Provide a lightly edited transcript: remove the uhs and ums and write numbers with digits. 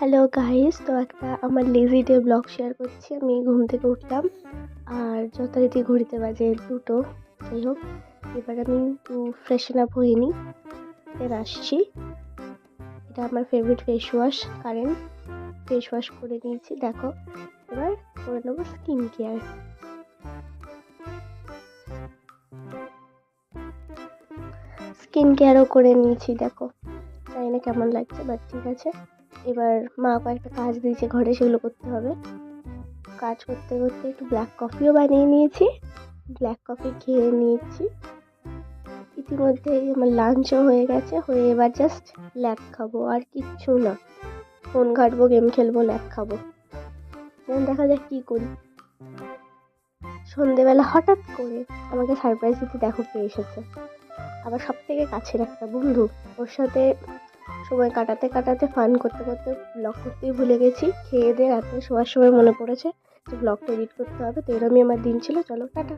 Hello guys, তো একটা আমার লেজি ডে ব্লগ শেয়ার করছি। আমি ঘুম থেকে উঠলাম আর যথারীতি ঘড়িতে বাজে 2টো। যাই হোক, এবার আমি একটু ফ্রেশন আপ হয়ে নিই, দেন আসছি। এটা আমার favourite face wash, current face wash করে নিয়েছি। দেখো, এবার করে নেবো স্কিন কেয়ার। স্কিন কেয়ারও করে নিয়েছি, দেখো। জানি না কেমন লাগছে, বাট ঠিক আছে। এবার মা কয়েকটা কাজ দিয়েছে ঘরে, সেগুলো করতে হবে। কাজ করতে করতে একটু ব্ল্যাক কফিও বানিয়ে নিয়েছি, ব্ল্যাক কফি খেয়ে নিয়েছি। ইতিমধ্যেই আমার লাঞ্চও হয়ে গেছে, হয়ে এবার জাস্ট ল্যাপ খাবো, আর কিচ্ছু না। ফোন ঘাঁটবো, গেম খেলবো, ল্যাপ খাবো, দেন দেখা যাক কি করি। সন্ধেবেলা হঠাৎ করে আমাকে সারপ্রাইজ দিতে দেখো কে এসেছে। আবার সব থেকে কাছের একটা বন্ধু, ওর সাথে সময় কাটাতে কাটাতে ফান করতে করতে ব্লগ করতেই ভুলে গেছি। খেয়ে দিয়ে রাতে শোয়ার সময় মনে পড়েছে যে ব্লগটা এডিট করতে হবে, তো এরমই আমার দিন ছিল। চলো টাটা।